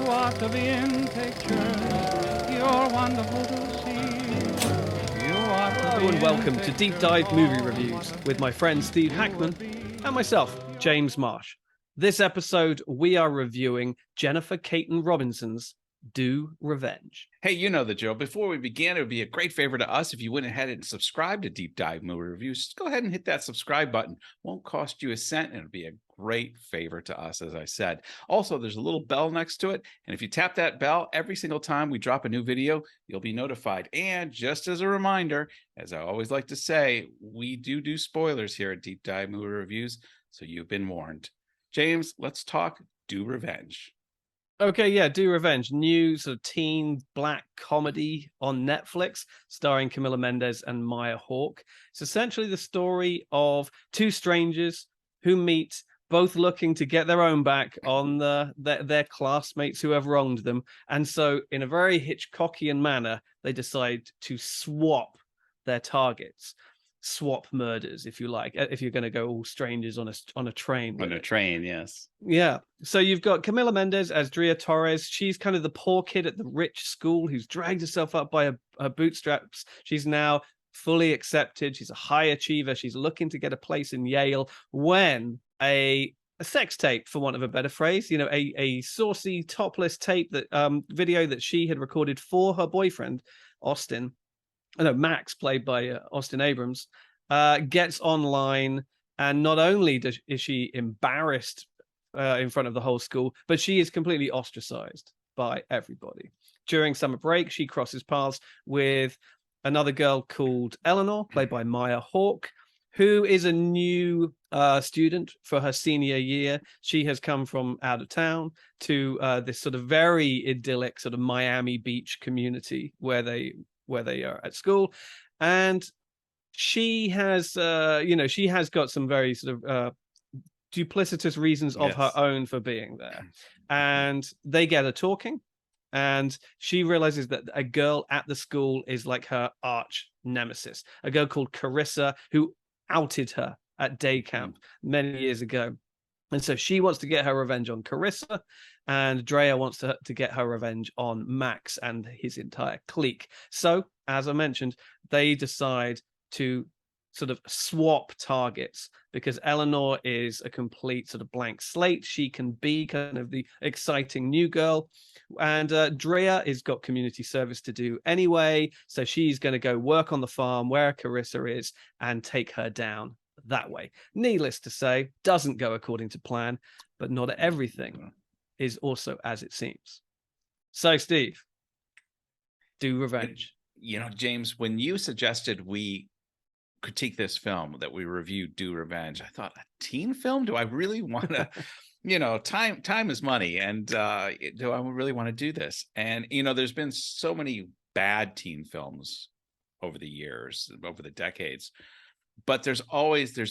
ought to be in pictures. You're wonderful to see. You ought to Hello be and welcome in to Deep pictures Dive Movie all Reviews the with my friend Steve Hackman and myself, James Marsh. This episode, we are reviewing Jennifer Kaytin Robinson's Do Revenge. Hey, you know the drill. Before we begin, it would be a great favor to us if you went ahead and subscribed to Deep Dive Movie Reviews. Just go ahead and hit that subscribe button. Won't cost you a cent, and it'll be a great favor to us, as I said. Also, there's a little bell next to it, and if you tap that bell, every single time we drop a new video, you'll be notified. And just as a reminder, as I always like to say, we do spoilers here at Deep Dive Movie Reviews, so you've been warned. James, let's talk Do Revenge. Okay, yeah, Do Revenge, new sort of teen black comedy on Netflix, starring Camila Mendes and Maya Hawke. It's essentially the story of two strangers who meet, both looking to get their own back on their classmates who have wronged them. And so, in a very Hitchcockian manner, they decide to swap their targets. Swap murders, if you like, if you're going to go all strangers on a train. On a train, yes. Yeah. So you've got Camila Mendes as Drea Torres. She's kind of the poor kid at the rich school who's dragged herself up by her bootstraps. She's now fully accepted. She's a high achiever. She's looking to get a place in Yale when a sex tape, for want of a better phrase, you know, a saucy topless tape that video that she had recorded for her boyfriend, Max, played by Austin Abrams, gets online, and not only is she embarrassed in front of the whole school, but she is completely ostracized by everybody. During summer break, she crosses paths with another girl called Eleanor, played by Maya Hawke, who is a new student for her senior year. She has come from out of town to this sort of very idyllic sort of Miami Beach community where they are at school, and she has she has got some very sort of duplicitous reasons of her own for being there. And they get her talking, and she realizes that a girl at the school is like her arch nemesis, a girl called Carissa, who outed her at day camp many years ago. And so she wants to get her revenge on Carissa, and Drea wants to get her revenge on Max and his entire clique. So, as I mentioned, they decide to sort of swap targets because Eleanor is a complete sort of blank slate. She can be kind of the exciting new girl. And Drea has got community service to do anyway. So she's going to go work on the farm where Carissa is and take her down that way. Needless to say, doesn't go according to plan, but not everything is also as it seems. So, Steve, Do Revenge. You know, James, when you suggested we critique this film, that we review Do Revenge, I thought, a teen film? Do I really want to, time is money, and do I really want to do this? And, there's been so many bad teen films over the years, over the decades, but there's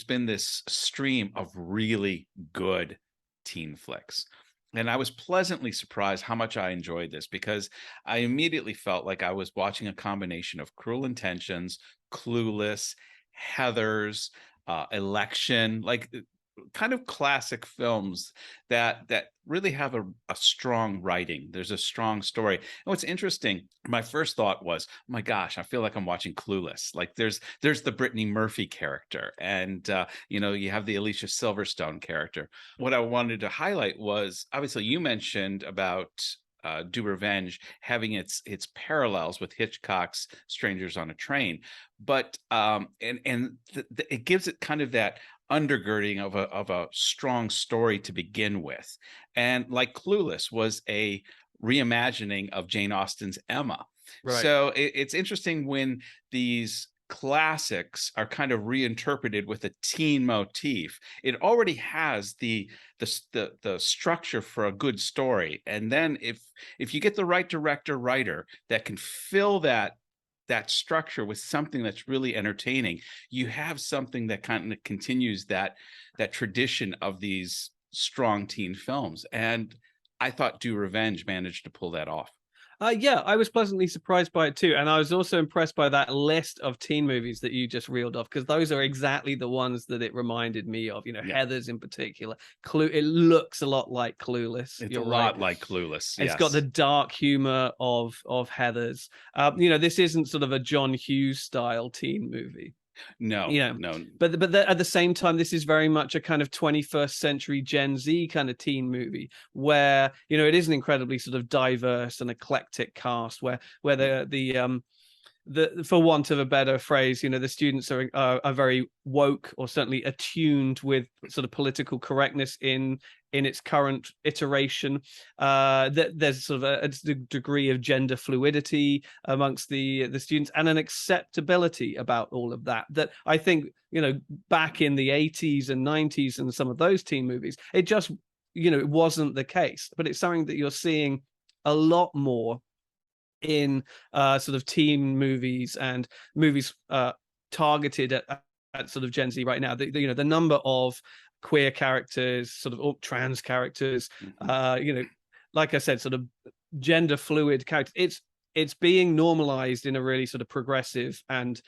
been this stream of really good teen flicks. And I was pleasantly surprised how much I enjoyed this, because I immediately felt like I was watching a combination of Cruel Intentions, Clueless, Heathers, Election, like kind of classic films that really have a strong writing. There's a strong story. And what's interesting, my first thought was, oh my gosh, I feel like I'm watching Clueless. Like there's the Brittany Murphy character, and you have the Alicia Silverstone character. What I wanted to highlight was, obviously you mentioned about Do Revenge having its parallels with Hitchcock's Strangers on a Train, but it gives it kind of that undergirding of a strong story to begin with. And like Clueless was a reimagining of Jane Austen's Emma. Right. So it's interesting when these classics are kind of reinterpreted with a teen motif. It already has the structure for a good story, and then if you get the right director writer that can fill that structure with something that's really entertaining, you have something that kind of continues that tradition of these strong teen films. And I thought Do Revenge managed to pull that off. Yeah, I was pleasantly surprised by it too, and I was also impressed by that list of teen movies that you just reeled off, because those are exactly the ones that it reminded me of. You know, Yeah. Heathers in particular. It looks a lot like Clueless. It's You're a right. lot like Clueless. It's Yes. got the dark humor of Heathers. You know, this isn't sort of a John Hughes style teen movie. No, You know, no. but at the same time, this is very much a kind of 21st century Gen Z kind of teen movie, where, you know, it is an incredibly sort of diverse and eclectic cast, where the for want of a better phrase, you know, the students are very woke, or certainly attuned with sort of political correctness in its current iteration. That there's sort of a degree of gender fluidity amongst the students, and an acceptability about all of that I think, you know, back in the 80s and 90s and some of those teen movies, it just, you know, it wasn't the case. But it's something that you're seeing a lot more in sort of teen movies and movies targeted at sort of Gen Z right now. You know, the number of queer characters, sort of trans characters, you know, like I said, sort of gender fluid characters. It's being normalized in a really sort of progressive and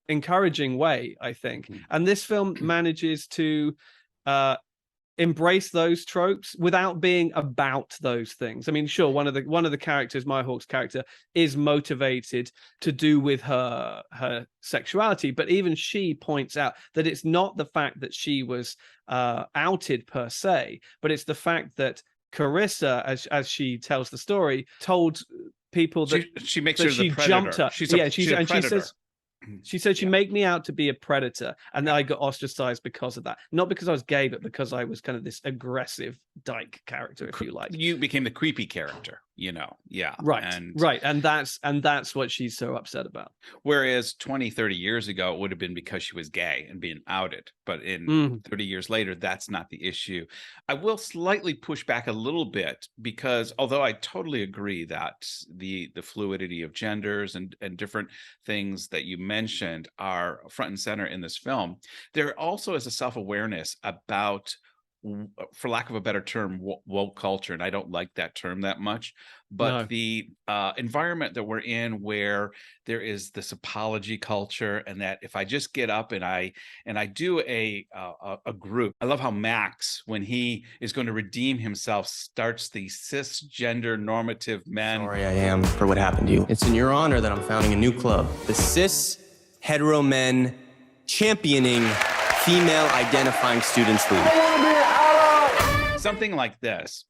encouraging way, I think. And this film manages to embrace those tropes without being about those things. I mean, sure, one of the characters, Maya Hawke's character, is motivated to do with her sexuality, but even she points out that it's not the fact that she was outed per se, but it's the fact that Carissa, as she tells the story, told people that she makes that her the she predator. jumped her. She's a predator. She said she made me out to be a predator, and I got ostracized because of that. Not because I was gay, but because I was kind of this aggressive dyke character, if you like. You became the creepy character, you know. Yeah. Right. And that's what she's so upset about. Whereas 20, 30 years ago, it would have been because she was gay and being outed. But in 30 years later, that's not the issue. I will slightly push back a little bit, because although I totally agree that the fluidity of genders and different things that you mentioned are front and center in this film, there also is a self-awareness about, for lack of a better term, woke culture. And I don't like that term that much, but the environment that we're in, where there is this apology culture, and that if I just get up and I do a group. I love how Max, when he is going to redeem himself, starts the cisgender normative men. Sorry I am for what happened to you. It's in your honor that I'm founding a new club, the Cis Hetero Men Championing Female Identifying Students League. Something like this.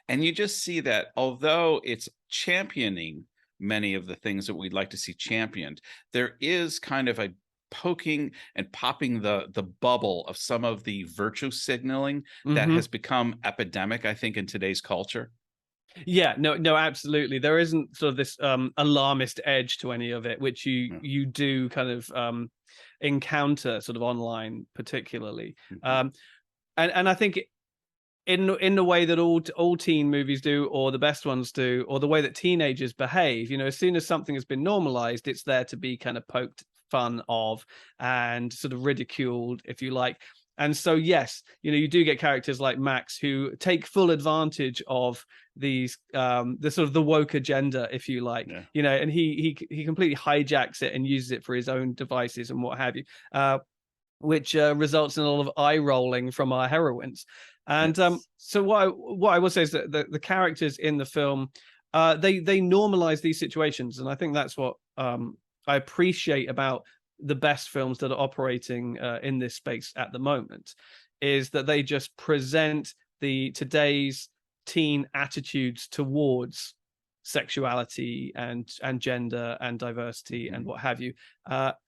And you just see that although it's championing many of the things that we'd like to see championed, there is kind of a poking and popping the bubble of some of the virtue signaling that has become epidemic, I think, in today's culture. Yeah, no, absolutely. There isn't sort of this alarmist edge to any of it, which you do kind of encounter sort of online, particularly. And I think in the way that all teen movies do, or the best ones do, or the way that teenagers behave, you know, as soon as something has been normalized, it's there to be kind of poked fun of and sort of ridiculed, if you like. And so, yes, you know, you do get characters like Max who take full advantage of these, the sort of the woke agenda, if you like, you know, and he completely hijacks it and uses it for his own devices and what have you, which results in a lot of eye rolling from our heroines. And so what I will say is that the characters in the film, they normalize these situations, and I think that's what I appreciate about the best films that are operating in this space at the moment, is that they just present today's teen attitudes towards sexuality and gender and diversity and what have you,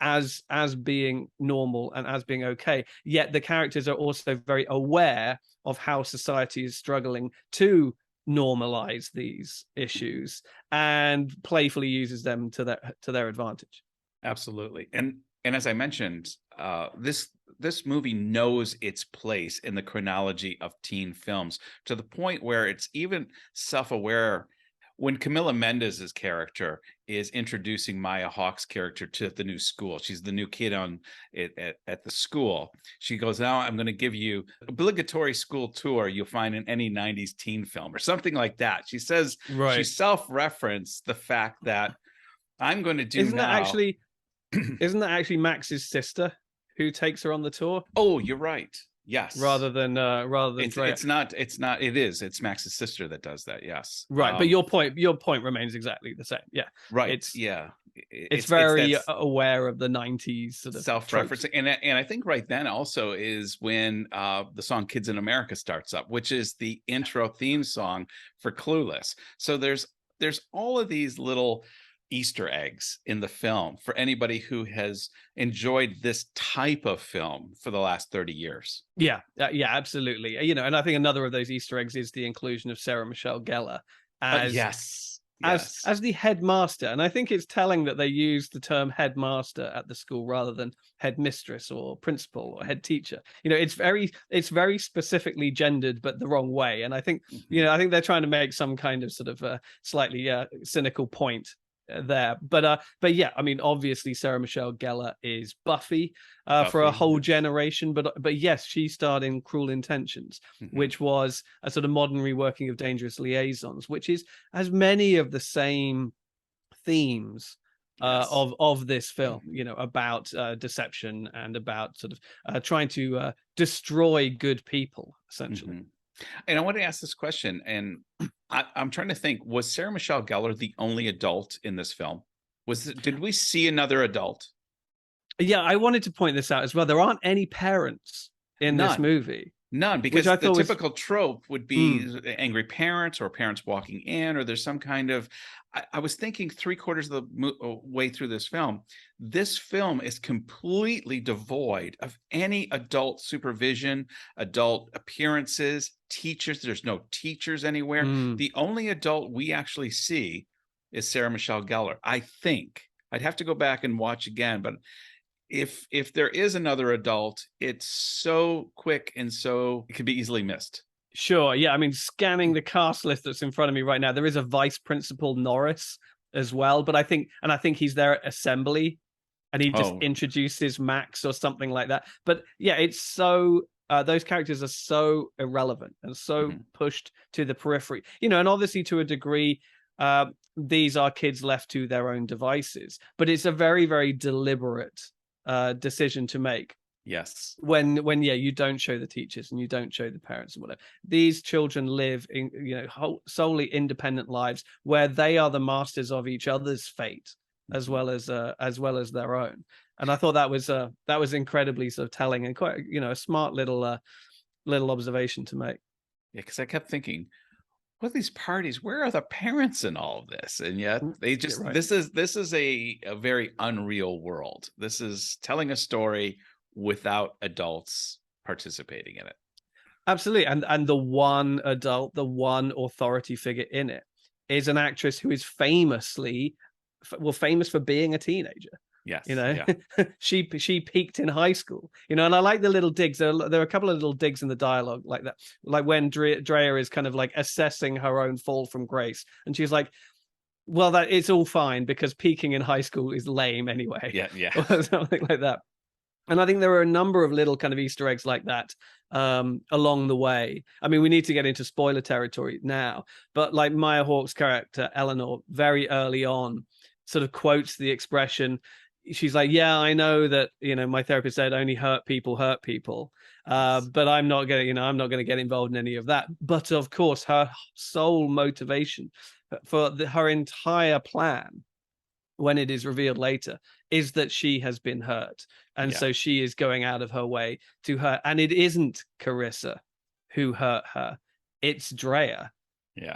as being normal and as being okay. Yet the characters are also very aware of how society is struggling to normalize these issues and playfully uses them to their advantage. Absolutely. And as I mentioned, this movie knows its place in the chronology of teen films, to the point where it's even self-aware when Camila Mendes's character is introducing Maya Hawke's character to the new school, she's the new kid on it at the school. She goes, now I'm going to give you obligatory school tour you'll find in any 90s teen film or something like that. She says, she self-referenced the fact that I'm going to do isn't that actually Max's sister who takes her on the tour? Oh, you're right. Yes. Rather than it's Max's sister that does that. Yes. Right. But your point remains exactly the same. Yeah. Right. It's very aware of the 90s sort of self-referencing. And I think right then also is when the song Kids in America starts up, which is the intro theme song for Clueless. So there's all of these little Easter eggs in the film for anybody who has enjoyed this type of film for the last 30 years. Yeah, absolutely. And I think another of those Easter eggs is the inclusion of Sarah Michelle Gellar as the headmaster. And I think it's telling that they use the term headmaster at the school rather than headmistress or principal or head teacher. It's very specifically gendered, but the wrong way. And I think, I think they're trying to make some kind of sort of slightly cynical point there, but yeah, I mean, obviously Sarah Michelle Gellar is Buffy for a whole generation, but yes, she starred in Cruel Intentions, which was a sort of modern reworking of Dangerous Liaisons, which has many of the same themes of this film, about deception and about sort of trying to destroy good people, essentially. And I want to ask this question, and I'm trying to think, was Sarah Michelle Gellar the only adult in this film? Did we see another adult? Yeah, I wanted to point this out as well. There aren't any parents in this movie. None, because the typical trope would be angry parents or parents walking in, or there's some kind of... I was thinking 3/4 of the way through this film is completely devoid of any adult supervision, adult appearances, teachers. There's no teachers anywhere. The only adult we actually see is Sarah Michelle Gellar. I think I'd have to go back and watch again, but if there is another adult, it's so quick and so it could be easily missed. Sure. Yeah. I mean, scanning the cast list that's in front of me right now, there is a Vice Principal Norris as well, but I think he's there at assembly and he just introduces Max or something like that. But yeah, it's so those characters are so irrelevant and so pushed to the periphery, and obviously to a degree, these are kids left to their own devices, but it's a very, very deliberate decision to make. Yes. When you don't show the teachers and you don't show the parents and whatever. These children live in solely independent lives where they are the masters of each other's fate as well as their own. And I thought that was incredibly sort of telling and quite a smart little observation to make. Yeah, because I kept thinking, what are these parties? Where are the parents in all of this? And yet they just this is a very unreal world. This is telling a story without adults participating in it. Absolutely. And the one adult, the one authority figure in it is an actress who is famous for being a teenager. Yes. She peaked in high school, and I like the little digs. There are a couple of little digs in the dialogue like that. Like when Drea is kind of like assessing her own fall from grace. And she's like, well, that it's all fine because peaking in high school is lame anyway. Yeah. Or something like that. And I think there are a number of little kind of Easter eggs like that along the way. I mean, we need to get into spoiler territory now, but like Maya Hawke's character, Eleanor, very early on sort of quotes the expression. She's like, yeah, I know that, my therapist said only hurt people, but I'm not going to get involved in any of that. But of course, her sole motivation for her entire plan, when it is revealed later, is that she has been hurt. And so she is going out of her way to hurt. And it isn't Carissa who hurt her. It's Drea,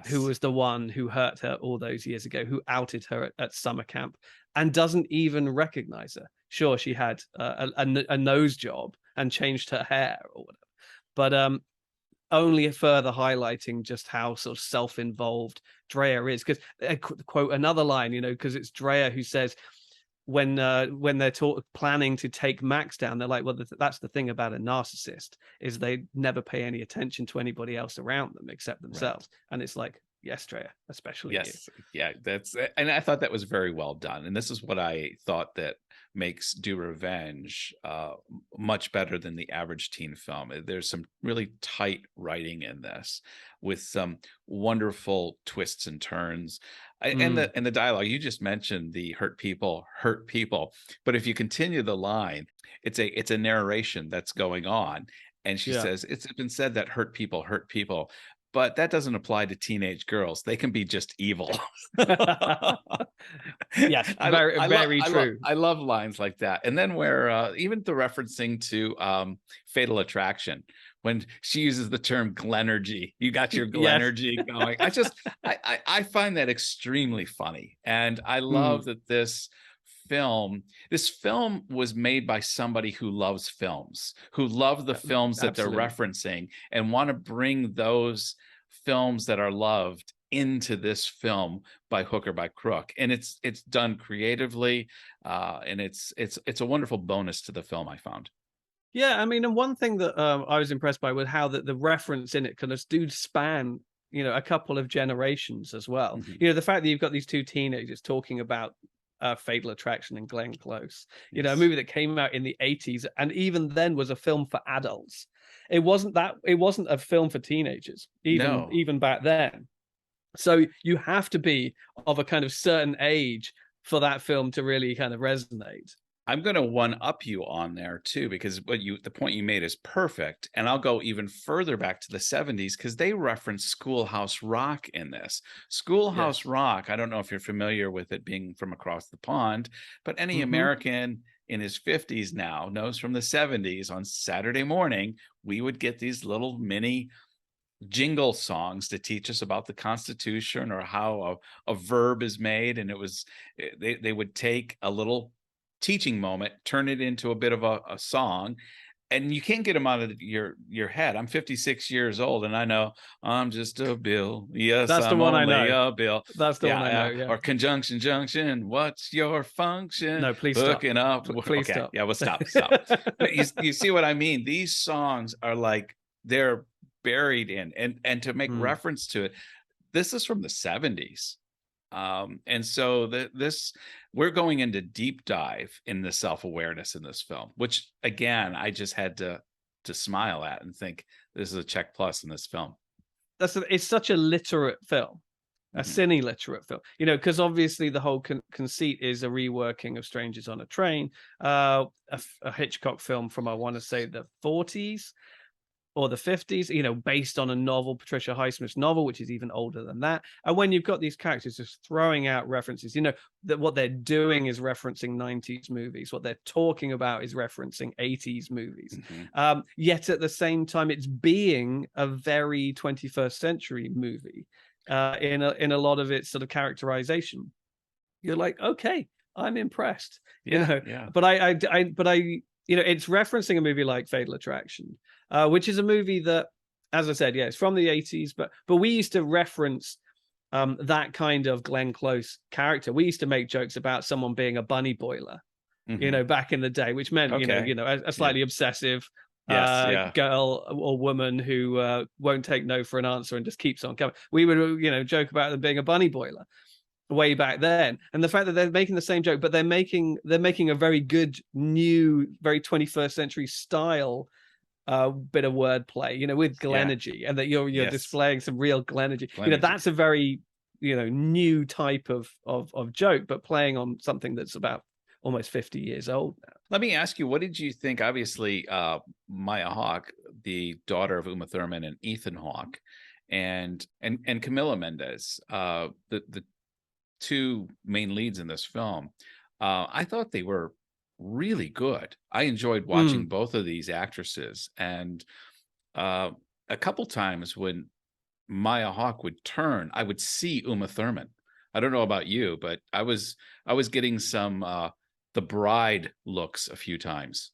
who was the one who hurt her all those years ago, who outed her at summer camp and doesn't even recognize her. Sure, she had a nose job and changed her hair or whatever. But only further highlighting just how sort of self-involved Drea is. Because quote another line, because it's Drea who says, when they're planning to take Max down, they're like, well, that's the thing about a narcissist, is they never pay any attention to anybody else around them except themselves. Right. And it's like, Yes, Treya, especially Yes, yeah, and I thought that was very well done. And this is what I thought that makes Do Revenge much better than the average teen film. There's some really tight writing in this, with some wonderful twists and turns. And the dialogue you just mentioned, the hurt people, but if you continue the line, it's a narration that's going on, and she says, it's been said that hurt people, but that doesn't apply to teenage girls. They can be just evil. Yes, very true. I love lines like that. And then where even the referencing to Fatal Attraction, when she uses the term Glenergy, you got your Glenergy going. I find that extremely funny. And I love that this film was made by somebody who loves films, who love the films that they're referencing, and want to bring those films that are loved into this film by hook or by crook. And it's done creatively, and it's a wonderful bonus to the film, I found. Yeah, I mean, and one thing that I was impressed by was how the reference in it kind of do span, a couple of generations as well. The fact that you've got these two teenagers talking about Fatal Attraction and Glenn Close, a movie that came out in the 80s, and even then was a film for adults. It wasn't a film for teenagers, even back then. So you have to be of a kind of certain age for that film to really kind of resonate. I'm going to one up you on there too, because the point you made is perfect. And I'll go even further back to the 70s, because they reference Schoolhouse Rock in this. Schoolhouse Rock, I don't know if you're familiar with it being from across the pond, but any American in his 50s now knows from the 70s, on Saturday morning, we would get these little mini jingle songs to teach us about the Constitution, or how a verb is made. And they would take a little teaching moment, turn it into a bit of a song, and you can't get them out of your head. I'm 56 years old, and I know I'm just a bill. Yes, that's the one I know. A bill. That's the one I know. Yeah. Or conjunction junction. What's your function? No, please hooking stop. up. Please okay. stop. Yeah, well, stop. But you see what I mean? These songs are like, they're buried in, and to make reference to it, this is from the 70s. And so we're going into deep dive in the self-awareness in this film, which again, I just had to smile at and think, this is a check plus in this film. It's such a literate film, a cine literate film, because obviously the whole conceit is a reworking of Strangers on a Train, a Hitchcock film from, I want to say, the 40s or the 50s, based on a novel, Patricia Highsmith's novel, which is even older than that. And when you've got these characters just throwing out references, that what they're doing is referencing 90s movies. What they're talking about is referencing 80s movies. Yet at the same time, it's being a very 21st century movie in a lot of its sort of characterization. You're like, okay, I'm impressed. But I it's referencing a movie like Fatal Attraction, which is a movie that, as I said, it's from the 80s, but we used to reference that kind of Glenn Close character. We used to make jokes about someone being a bunny boiler, back in the day, which meant, a slightly obsessive girl or woman who won't take no for an answer and just keeps on coming. We would, joke about them being a bunny boiler way back then. And the fact that they're making the same joke, but they're making a very good new, very 21st century style bit of wordplay, with Glenergy, and that you're displaying some real Glenergy. That's a very new type of joke, but playing on something that's about almost 50 years old now. Let me ask you, what did you think? Obviously, Maya Hawke, the daughter of Uma Thurman and Ethan Hawke, and Camila Mendes, the two main leads in this film, I thought they were really good. I enjoyed watching both of these actresses, and a couple times when Maya Hawke would turn, I would see Uma Thurman. I don't know about you, but I was getting some the bride looks a few times.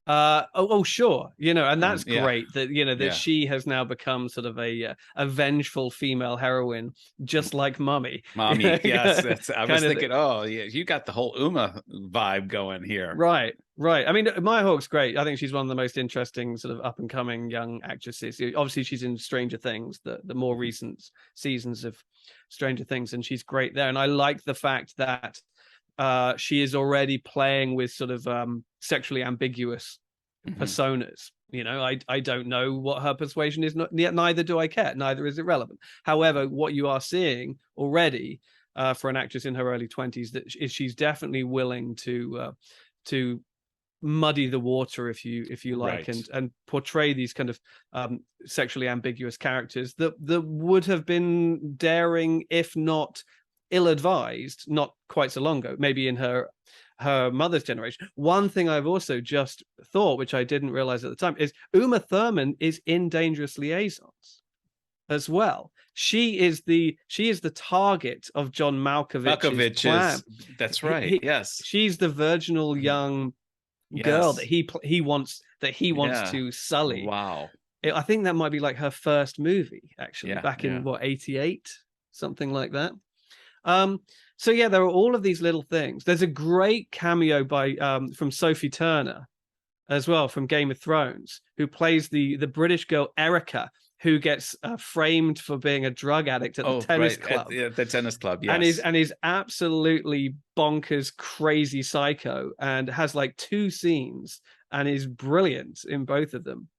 Sure, and that's Yeah. great that that Yeah. she has now become sort of a vengeful female heroine, just like Mummy. Mommy, yes, I was Kind of thinking, oh yeah, you got the whole Uma vibe going here. Right. I mean, Maya Hawke's great. I think she's one of the most interesting sort of up and coming young actresses. Obviously, she's in Stranger Things, the more recent seasons of Stranger Things, and she's great there. And I like the fact that she is already playing with sort of sexually ambiguous personas. I don't know what her persuasion is. Neither do I care. Neither is it relevant. However, what you are seeing already for an actress in her early 20s is she's definitely willing to muddy the water, if you like, Right. and portray these kind of sexually ambiguous characters that would have been daring, if not ill-advised, not quite so long ago, maybe in her mother's generation. One thing I've also just thought, which I didn't realize at the time, is Uma Thurman is in Dangerous Liaisons as well. She is the target of John Malkovich's plan. That's right. Yes, she's the virginal young girl that he wants to sully. Wow. I think that might be like her first movie, actually, back in 88, something like that. So yeah, there are all of these little things. There's a great cameo by from Sophie Turner as well, from Game of Thrones, who plays the British girl Erica, who gets framed for being a drug addict at the tennis club. At the tennis club, yes. And is absolutely bonkers, crazy psycho, and has like 2 scenes and is brilliant in both of them,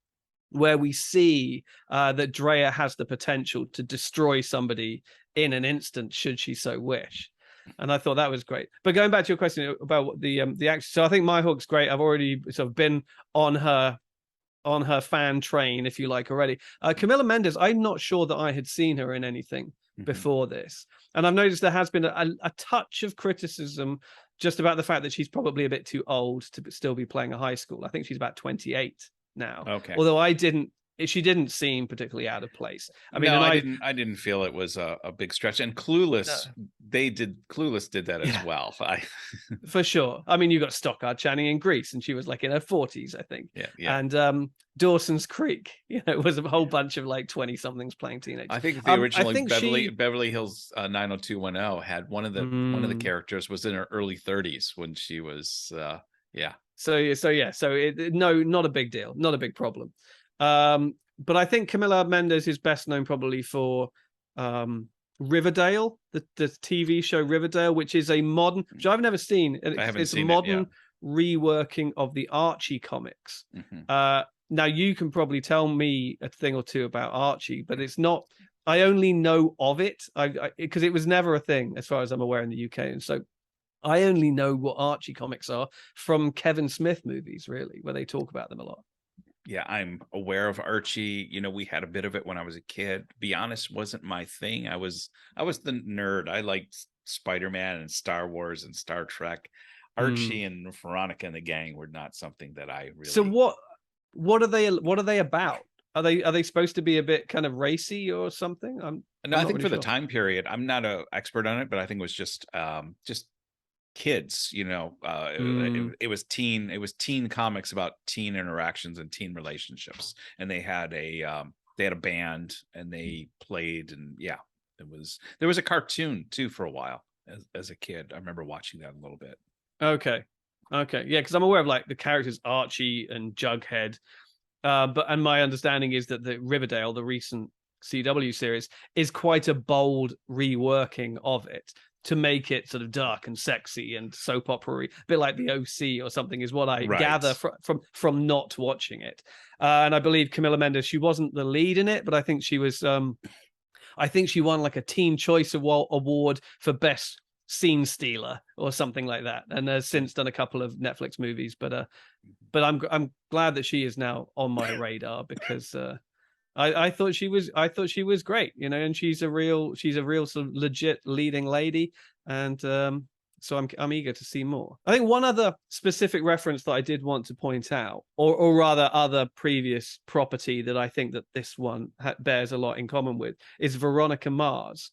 where we see that Drea has the potential to destroy somebody in an instant, should she so wish. And I thought that was great. But going back to your question about the actress, so I think Maya Hawke's great. I've already sort of been on her fan train, if you like, already. Camila Mendes, I'm not sure that I had seen her in anything before this. And I've noticed there has been a touch of criticism just about the fact that she's probably a bit too old to still be playing a high school. I think she's about 28 now. Okay. Although she didn't seem particularly out of place. I mean, no, I didn't feel it was a big stretch. And Clueless, Clueless did that as well. For sure. I mean, you got Stockard Channing in Grease, and she was like in her 40s, I think. Yeah. And Dawson's Creek, it was a whole bunch of like 20-somethings playing teenagers. I think the original Beverly Hills 90210 had one of the characters was in her early 30s when she was So not a big deal, not a big problem. But I think Camila Mendes is best known probably for Riverdale, the TV show Riverdale, which is a modern, which I've never seen. It's a modern reworking of the Archie comics. Now you can probably tell me a thing or two about Archie, but it's not. I only know of it because it was never a thing as far as I'm aware in the UK, and so I only know what Archie comics are from Kevin Smith movies, really, where they talk about them a lot. Yeah, I'm aware of Archie. We had a bit of it when I was a kid. Be honest, wasn't my thing. I was the nerd. I liked Spider-Man and Star Wars and Star Trek. Archie and Veronica and the gang were not something that I really. So what are they about? Are they supposed to be a bit kind of racy or something? No, I think for the time period, I'm not an expert on it, but I think it was just kids. It was teen comics about teen interactions and teen relationships, and they had a band and they played, and there was a cartoon too for a while as a kid. I remember watching that a little bit. Okay, yeah, because I'm aware of like the characters Archie and Jughead, but my understanding is that the Riverdale, the recent CW series, is quite a bold reworking of it to make it sort of dark and sexy and soap opera-y, a bit like the OC or something, is what I gather from not watching it. And I believe Camila Mendes, she wasn't the lead in it, but I think she was. I think she won like a Teen Choice Award for Best Scene Stealer or something like that, and has since done a couple of Netflix movies. But I'm glad that she is now on my radar because I thought she was great, and she's a real sort of legit leading lady, and so I'm eager to see more. I think one other specific reference that I did want to point out, or rather other previous property that I think that this one bears a lot in common with, is Veronica Mars.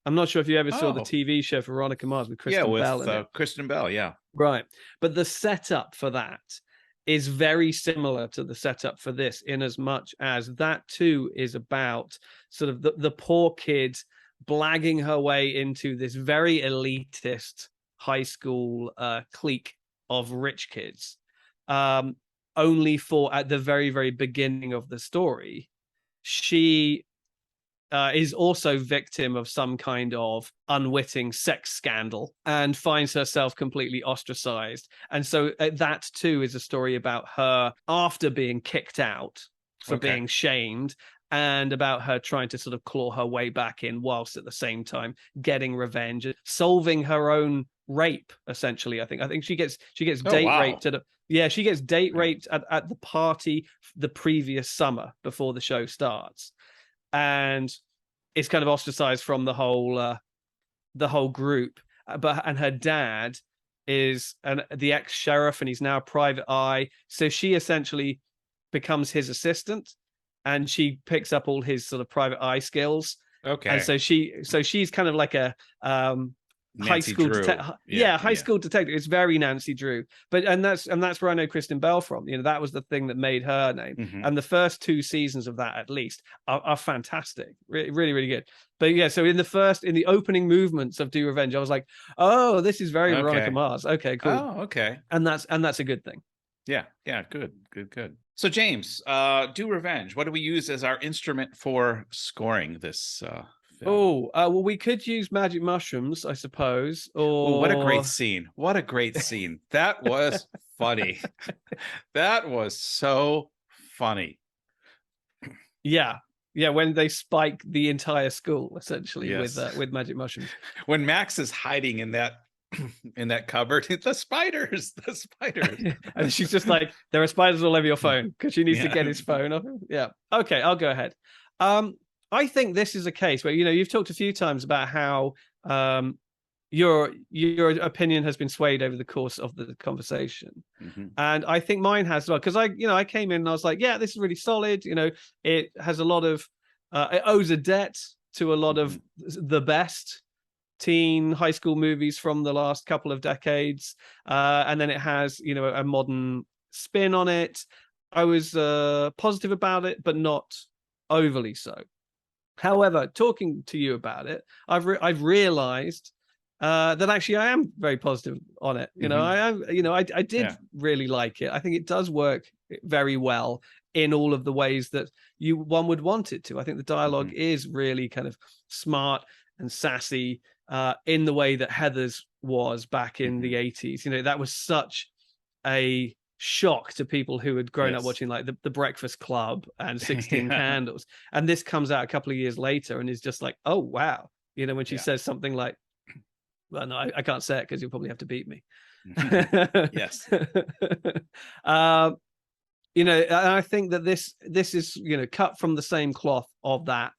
I'm not sure if you ever saw the Oh. TV show Veronica Mars with Kristen Bell in it. Kristen Bell, yeah. Right. But the setup for that is very similar to the setup for this, in as much as that too is about sort of the poor kid blagging her way into this very elitist high school clique of rich kids. Only for at the very, very beginning of the story, she is also victim of some kind of unwitting sex scandal and finds herself completely ostracized. And so that too is a story about her after being kicked out for being shamed, and about her trying to sort of claw her way back in whilst at the same time getting revenge, solving her own rape, essentially. I think she gets date raped at she gets date raped at the party the previous summer before the show starts. And it's kind of ostracized from the whole group. And her dad is the ex-sheriff, and he's now a private eye. So she essentially becomes his assistant, and she picks up all his sort of private eye skills. Okay. And so she's kind of like a high school detective. It's very Nancy Drew, and that's where I know Kristen Bell from. That was the thing that made her name. Mm-hmm. And the first 2 seasons of that, at least, are fantastic, really, really good. But yeah, so in the opening movements of Do Revenge, I was like, oh, this is very Veronica Mars. Okay, cool. Oh, okay. And that's a good thing. Yeah, good. So James, Do Revenge, what do we use as our instrument for scoring this film? Well, we could use magic mushrooms, I suppose. Or what a great scene. That was funny. That was so funny. Yeah, when they spike the entire school, essentially, Yes. with magic mushrooms. When Max is hiding in that cupboard, the spiders. And she's just like, there are spiders all over your phone, because she needs to get his phone off him. Yeah. Okay, I'll go ahead. I think this is a case where, you've talked a few times about how your opinion has been swayed over the course of the conversation. Mm-hmm. And I think mine has as well, because I came in and I was like, yeah, this is really solid. It has a lot of, it owes a debt to a lot of the best teen high school movies from the last couple of decades. And then it has, a modern spin on it. I was positive about it, but not overly so. However, talking to you about it, I've realized that actually I am very positive on it. I did really like it. I think it does work very well in all of the ways that one would want it to. I think the dialogue is really kind of smart and sassy in the way that Heather's was back in the 80s. That was such a shock to people who had grown up watching like the Breakfast Club and 16 Candles, and this comes out a couple of years later and is just like, oh wow, when she says something like, well, no, I can't say it because you'll probably have to beat me. Yes. And I think that this is cut from the same cloth of that,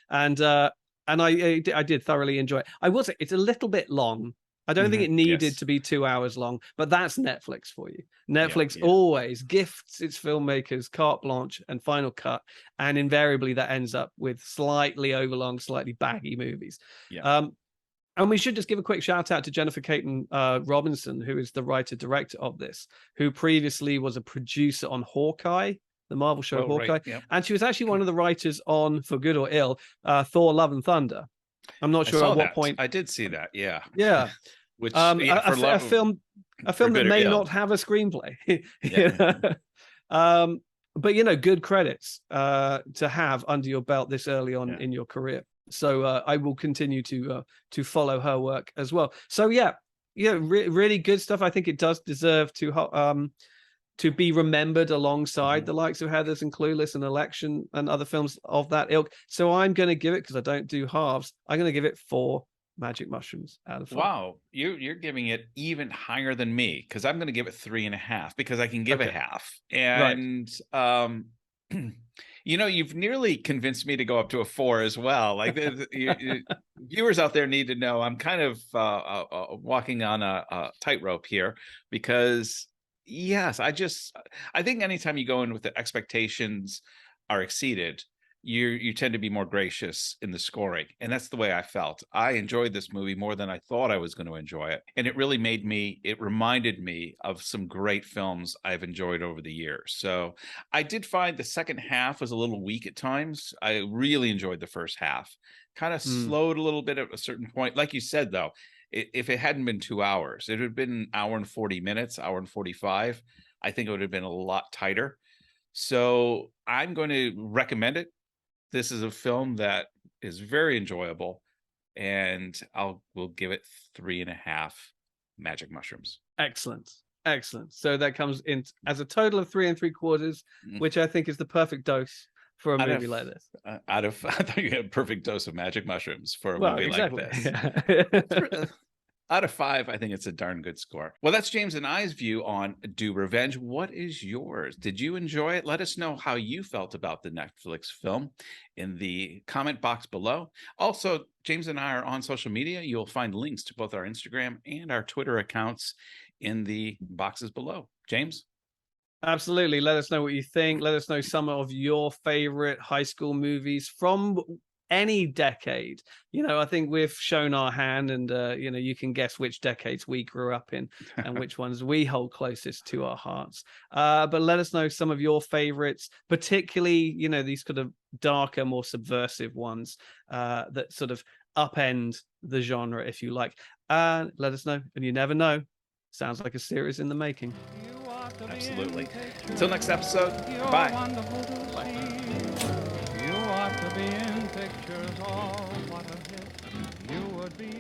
and I did thoroughly enjoy it. I will say it's a little bit long. I don't think it needed to be 2 hours long, but that's Netflix for you. Netflix always gifts its filmmakers carte blanche and final cut, and invariably that ends up with slightly overlong, slightly baggy movies. And we should just give a quick shout out to Jennifer Kaytin Robinson, who is the writer-director of this, who previously was a producer on Hawkeye, the Marvel show Hawkeye. Right. Yep. And she was actually one of the writers on, for good or ill, Thor: Love and Thunder. I'm not sure at what point. I did see that. Yeah. Yeah. Which a film that may not have a screenplay. But good credits to have under your belt this early on in your career. So I will continue to follow her work as well. So really good stuff. I think it does deserve to be remembered alongside the likes of Heathers and Clueless and Election and other films of that ilk. So I'm going to give it, because I don't do halves, I'm going to give it 4 magic mushrooms out of 5. Wow, you're giving it even higher than me, because I'm going to give it 3.5, because I can give a half. And you've nearly convinced me to go up to a 4 as well. Like viewers out there need to know I'm kind of walking on a tightrope here, because yes, I think anytime you go in with the expectations are exceeded, you tend to be more gracious in the scoring. And that's the way I felt. I enjoyed this movie more than I thought I was going to enjoy it. And it really it reminded me of some great films I've enjoyed over the years. So I did find the second half was a little weak at times. I really enjoyed the first half. Kind of slowed a little bit at a certain point. Like you said, though, if it hadn't been 2 hours, it would have been an hour and 40 minutes, hour and 45. I think it would have been a lot tighter. So I'm going to recommend it. This is a film that is very enjoyable, and we'll give it 3.5 magic mushrooms. Excellent. So that comes in as a total of 3.75, which I think is the perfect dose for a movie like this. I thought you had a perfect dose of magic mushrooms for a movie like this. Out of 5, I think it's a darn good score. Well, that's James and I's view on Do Revenge. What is yours? Did you enjoy it? Let us know how you felt about the Netflix film in the comment box below. Also, James and I are on social media. You'll find links to both our Instagram and our Twitter accounts in the boxes below. James? Absolutely. Let us know what you think. Let us know some of your favorite high school movies from any decade. I think we've shown our hand, and you can guess which decades we grew up in and which ones we hold closest to our hearts. But let us know some of your favorites, particularly these kind of darker, more subversive ones that sort of upend the genre, if you like. Let us know, and you never know, sounds like a series in the making. Absolutely. Until next episode, bye. You ought to be in pictures. Oh, what a hit you would be.